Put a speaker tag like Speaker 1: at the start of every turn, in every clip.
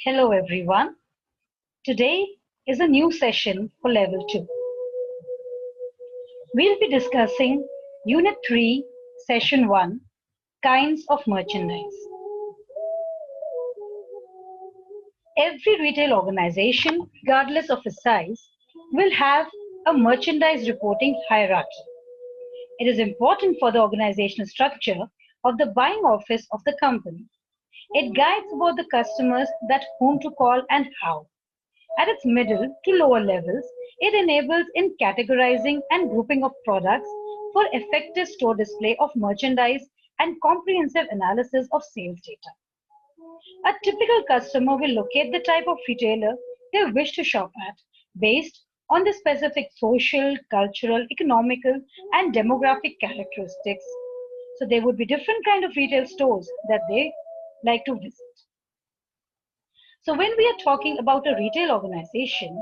Speaker 1: Hello everyone. Today is a new session for Level 2. We'll be discussing Unit 3, Session 1, Kinds of Merchandise. Every retail organization, regardless of its size, will have a merchandise reporting hierarchy. It is important for the organizational structure of the buying office of the company. It guides both the customers that whom to call and how. At its middle to lower levels, it enables in categorizing and grouping of products for effective store display of merchandise and comprehensive analysis of sales data. A typical customer will locate the type of retailer they wish to shop at based on the specific social, cultural, economical, and demographic characteristics. So there would be different kind of retail stores that they like to visit. So when we are talking about a retail organization,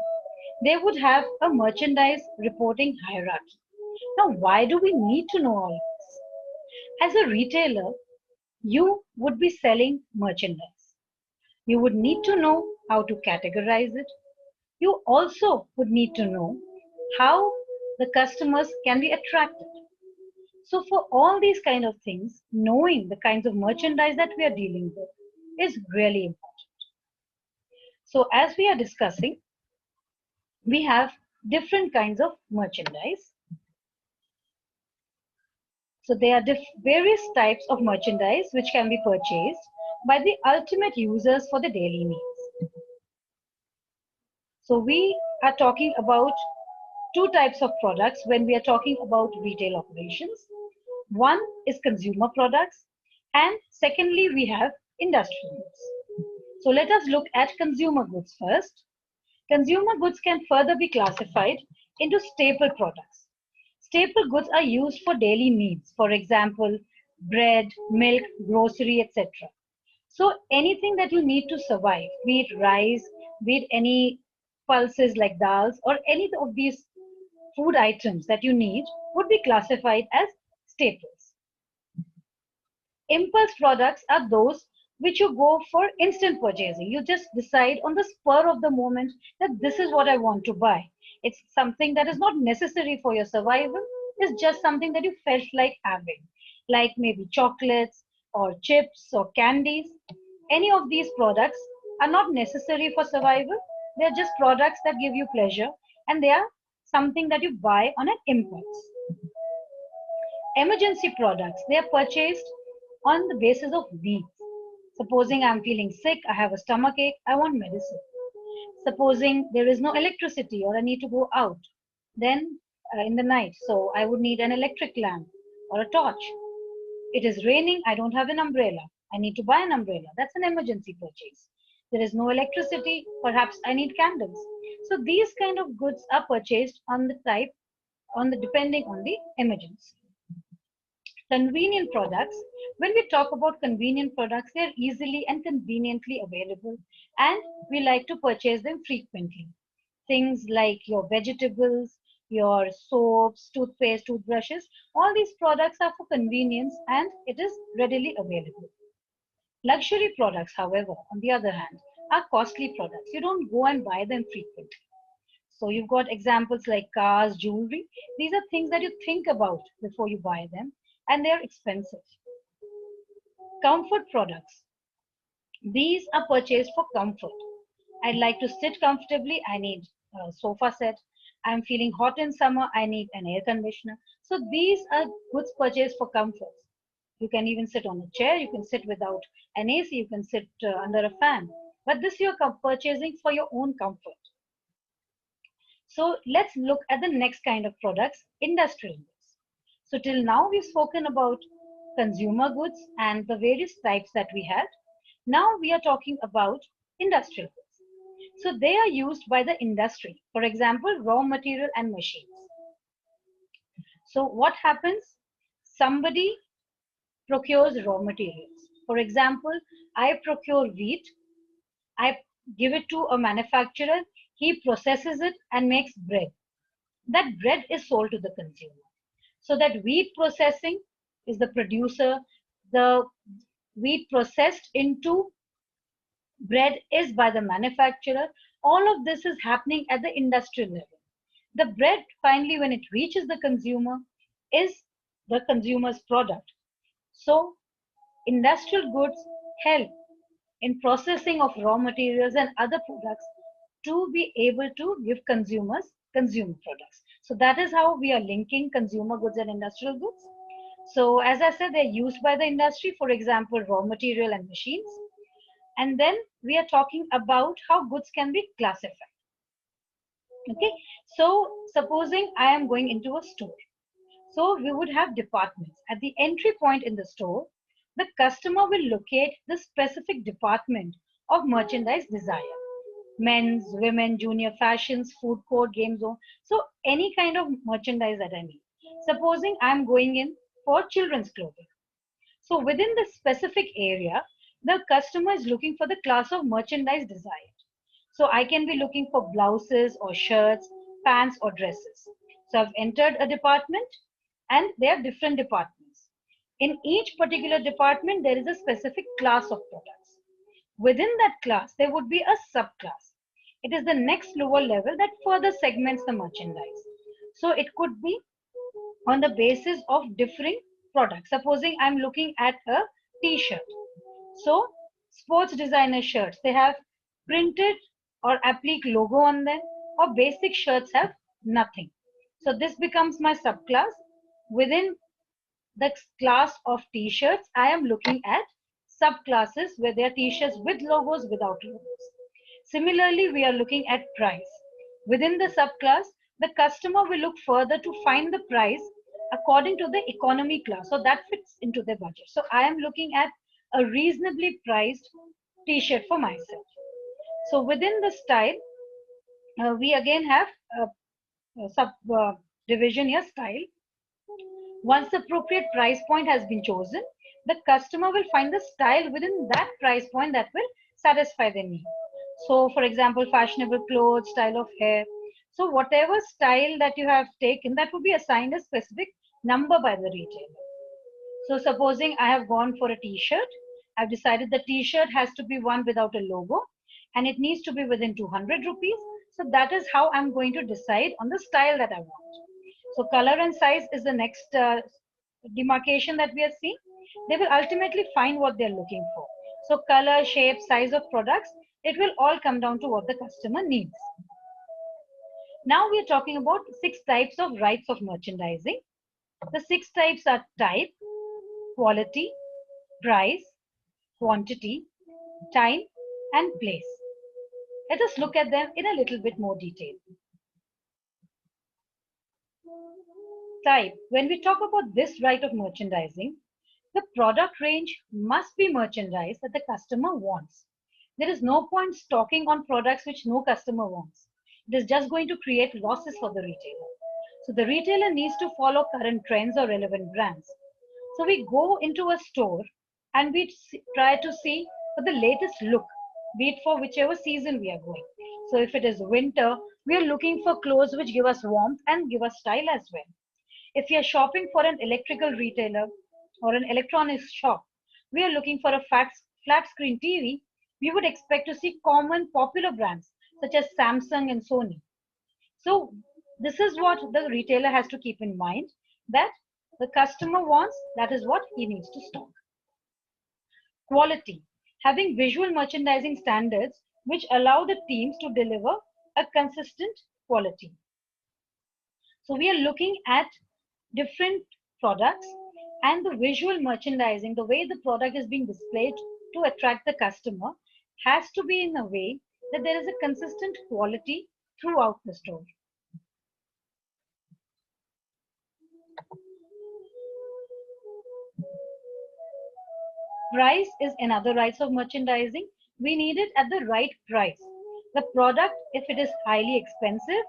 Speaker 1: they would have a merchandise reporting hierarchy. Now, why do we need to know all this? As a retailer, you would be selling merchandise. You would need to know how to categorize it. You also would need to know how the customers can be attracted. So for all these kind of things, knowing the kinds of merchandise that we are dealing with is really important. So as we are discussing, we have different kinds of merchandise. So there are various types of merchandise which can be purchased by the ultimate users for the daily needs. So we are talking about two types of products when we are talking about retail operations. One is consumer products, and secondly we have industrial goods. So let us look at consumer goods first. Consumer goods can further be classified into staple products. Staple goods are used for daily needs, for example, bread, milk, grocery, etc. So anything that you need to survive, be it rice, be it any pulses like dals, or any of these food items that you need would be classified as staples. Impulse products are those which you go for instant purchasing. You just decide on the spur of the moment that this is what I want to buy. It's something that is not necessary for your survival. It's just something that you felt like having, like maybe chocolates or chips or candies. Any of these products are not necessary for survival. They're just products that give you pleasure, and they are something that you buy on an impulse. Emergency products, they are purchased on the basis of needs. Supposing I'm feeling sick, I have a stomach ache, I want medicine. Supposing there is no electricity or I need to go out, then in the night, so I would need an electric lamp or a torch. It is raining, I don't have an umbrella. I need to buy an umbrella. That's an emergency purchase. There is no electricity, perhaps I need candles. So these kind of goods are purchased on the type, depending on the emergency. Convenient products. When we talk about convenient products, they are easily and conveniently available, and we like to purchase them frequently. Things like your vegetables, your soaps, toothpaste, toothbrushes, all these products are for convenience and it is readily available. Luxury products, however, on the other hand, are costly products. You don't go and buy them frequently. So you've got examples like cars, jewelry. These are things that you think about before you buy them, and they're expensive. Comfort products. These are purchased for comfort. I'd like to sit comfortably. I need a sofa set. I'm feeling hot in summer. I need an air conditioner. So these are goods purchased for comfort. You can even sit on a chair. You can sit without an AC. You can sit under a fan. But this you're purchasing for your own comfort. So let's look at the next kind of products, industrial goods. So till now we've spoken about consumer goods and the various types that we had. Now we are talking about industrial goods. So they are used by the industry, for example, raw material and machines. So what happens? Somebody procures raw materials. For example, I procure wheat, I give it to a manufacturer, he processes it and makes bread. That bread is sold to the consumer. So that wheat processing is the producer, the wheat processed into bread is by the manufacturer. All of this is happening at the industrial level. The bread, finally, when it reaches the consumer, is the consumer's product. So, industrial goods help in processing of raw materials and other products to be able to give consumers consumer products. So that is how we are linking consumer goods and industrial goods. So as I said, they're used by the industry, for example, raw material and machines. And then we are talking about how goods can be classified. Okay, so supposing I am going into a store. So we would have departments. At the entry point in the store, the customer will locate the specific department of merchandise desire. Men's, women, junior fashions, food court, game zone. So any kind of merchandise that I need. Supposing I'm going in for children's clothing. So within the specific area, the customer is looking for the class of merchandise desired. So I can be looking for blouses or shirts, pants or dresses. So I've entered a department and there are different departments. In each particular department, there is a specific class of products. Within that class, there would be a subclass. It is the next lower level that further segments the merchandise. So it could be on the basis of differing products. Supposing I'm looking at a t-shirt. So sports designer shirts, they have printed or applique logo on them, or basic shirts have nothing. So this becomes my subclass. Within the class of t-shirts, I am looking at subclasses where there are t-shirts with logos, without logos. Similarly, we are looking at price. Within the subclass, the customer will look further to find the price according to the economy class. So that fits into their budget. So I am looking at a reasonably priced t-shirt for myself. So within the style, we again have a sub division here, style. Once the appropriate price point has been chosen, the customer will find the style within that price point that will satisfy their need. So for example, fashionable clothes, style of hair. So whatever style that you have taken, that will be assigned a specific number by the retailer. So supposing I have gone for a t-shirt, I've decided the t-shirt has to be one without a logo and it needs to be within 200 rupees. So that is how I'm going to decide on the style that I want. So color and size is the next demarcation that we are seeing. They will ultimately find what they're looking for. So color, shape, size of products, it will all come down to what the customer needs. Now we are talking about 6 types of rights of merchandising. The 6 types are type, quality, price, quantity, time, and place. Let us look at them in a little bit more detail. Type. When we talk about this right of merchandising, the product range must be merchandise that the customer wants. There is no point stocking on products which no customer wants. It is just going to create losses for the retailer. So the retailer needs to follow current trends or relevant brands. So we go into a store and we try to see for the latest look, be it for whichever season we are going. So if it is winter, we are looking for clothes which give us warmth and give us style as well. If we are shopping for an electrical retailer or an electronics shop, we are looking for a flat screen TV, we would expect to see common popular brands such as Samsung and Sony. So this is what the retailer has to keep in mind, that the customer wants, that is what he needs to stock. Quality. Having visual merchandising standards which allow the teams to deliver a consistent quality. So we are looking at different products and the visual merchandising, the way the product is being displayed to attract the customer, has to be in a way that there is a consistent quality throughout the store. Price is another rights of merchandising. We need it at the right price. The product, if it is highly expensive,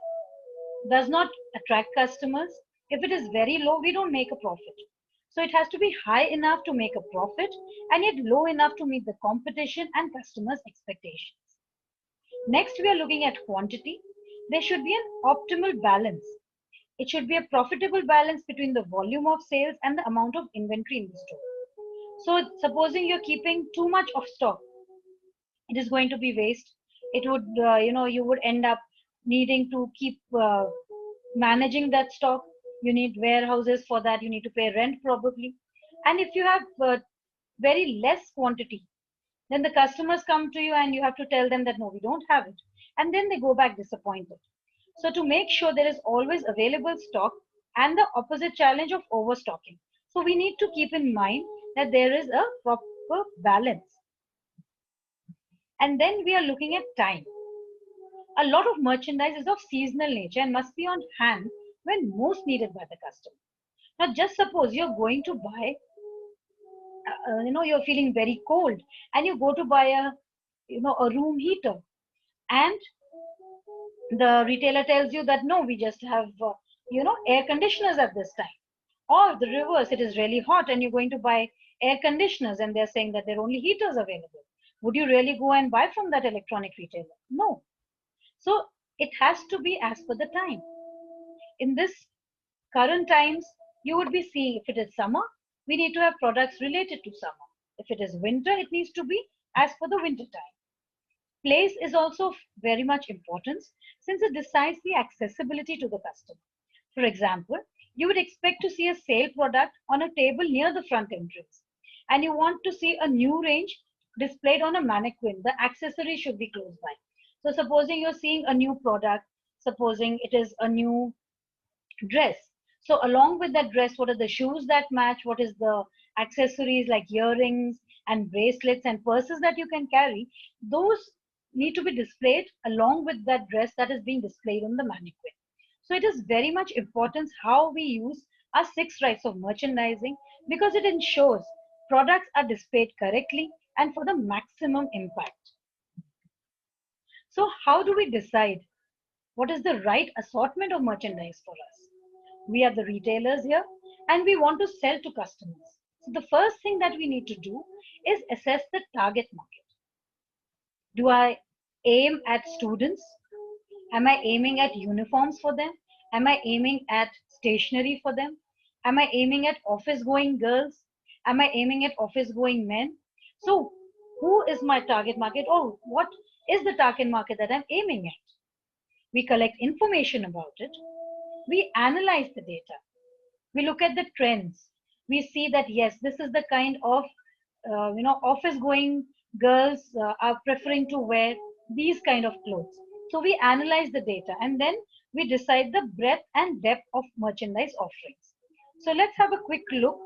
Speaker 1: does not attract customers. If it is very low, we don't make a profit. So it has to be high enough to make a profit and yet low enough to meet the competition and customers' expectations. Next, we are looking at quantity. There should be an optimal balance. It should be a profitable balance between the volume of sales and the amount of inventory in the store. So supposing you're keeping too much of stock, It is going to be waste. It would, you would end up needing to keep managing that stock. You need warehouses for that. You need to pay rent probably. And if you have very less quantity, then the customers come to you and you have to tell them that no, we don't have it. And then they go back disappointed. So to make sure there is always available stock and the opposite challenge of overstocking. So we need to keep in mind that there is a proper balance. And then we are looking at time. A lot of merchandise is of seasonal nature and must be on hand when most needed by the customer. Now, just suppose you're going to buy, you're feeling very cold and you go to buy a room heater, and the retailer tells you that no, we just have, air conditioners at this time. Or the reverse, it is really hot and you're going to buy air conditioners and they're saying that there are only heaters available. Would you really go and buy from that electronic retailer? No. So it has to be as per the time. In this current times, you would be seeing if it is summer, we need to have products related to summer. If it is winter, it needs to be as per the winter time. Place is also very much important since it decides the accessibility to the customer. For example, you would expect to see a sale product on a table near the front entrance, and you want to see a new range displayed on a mannequin. The accessory should be close by. So supposing you're seeing a new product, supposing it is a new dress. So along with that dress, what are the shoes that match? What is the accessories like earrings and bracelets and purses that you can carry? Those need to be displayed along with that dress that is being displayed on the mannequin. So it is very much important how we use our 6 rights of merchandising, because it ensures products are displayed correctly and for the maximum impact. So how do we decide what is the right assortment of merchandise for us? We are the retailers here and we want to sell to customers. So the first thing that we need to do is assess the target market. Do I aim at students? Am I aiming at uniforms for them? Am I aiming at stationery for them? Am I aiming at office going girls? Am I aiming at office going men? So who is my target market? Oh, what is the target market that I'm aiming at? We collect information about it. We analyze the data. We look at the trends. We see that yes, this is the kind of office going girls are preferring to wear these kind of clothes. So we analyze the data and then we decide the breadth and depth of merchandise offerings. So let's have a quick look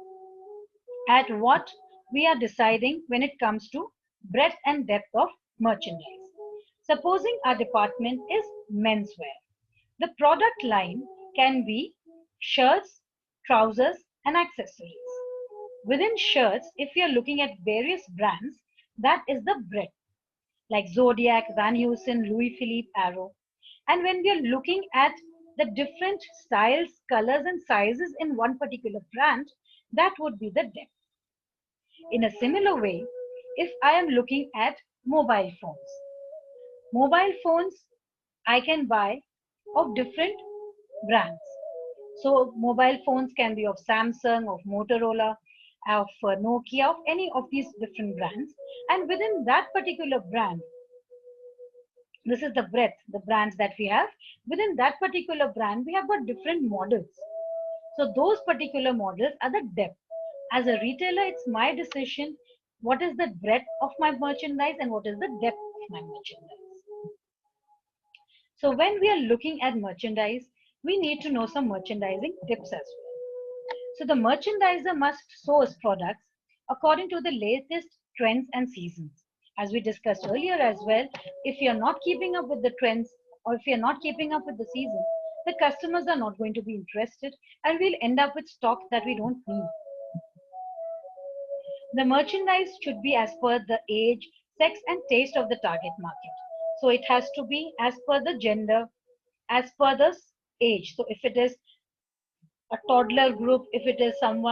Speaker 1: at what we are deciding when it comes to breadth and depth of merchandise. Supposing our department is menswear. The product line can be shirts, trousers, and accessories. Within shirts, if we are looking at various brands, that is the breadth, like Zodiac, Van Heusen, Louis Philippe, Arrow. And when we are looking at the different styles, colors, and sizes in one particular brand, that would be the depth. In a similar way, if I am looking at mobile phones I can buy of different brands. So mobile phones can be of Samsung, of Motorola, of Nokia, of any of these different brands. And within that particular brand, this is the breadth, the brands that we have. Within that particular brand, we have got different models. So those particular models are the depth. As a retailer, it's my decision what is the breadth of my merchandise and what is the depth of my merchandise. So when we are looking at merchandise, we need to know some merchandising tips as well. So the merchandiser must source products according to the latest trends and seasons. As we discussed earlier as well, if you're not keeping up with the trends or if you're not keeping up with the season, the customers are not going to be interested and we'll end up with stock that we don't need. The merchandise should be as per the age, sex, and taste of the target market. So it has to be as per the gender, as per the age. So if it is a toddler group, if it is some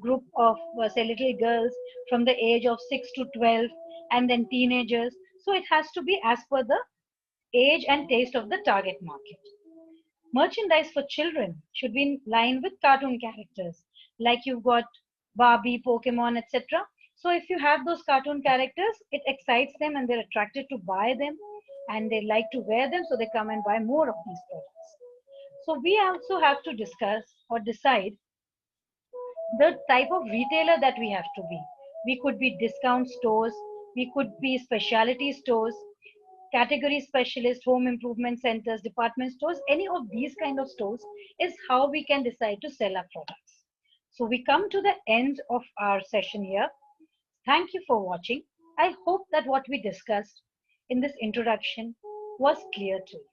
Speaker 1: group of say little girls from the age of 6 to 12 and then teenagers, so it has to be as per the age and taste of the target market. Merchandise for children should be in line with cartoon characters, like you've got Barbie, Pokemon, etc. So if you have those cartoon characters, it excites them and they're attracted to buy them and they like to wear them, so they come and buy more of these products. So we also have to discuss or decide the type of retailer that we have to be. We could be discount stores, we could be specialty stores, category specialist, home improvement centers, department stores. Any of these kind of stores is how we can decide to sell our products. So we come to the end of our session here. Thank you for watching. I hope that what we discussed in this introduction was clear to you.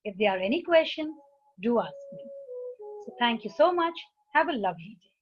Speaker 1: If there are any questions, do ask me. So thank you so much. Have a lovely day.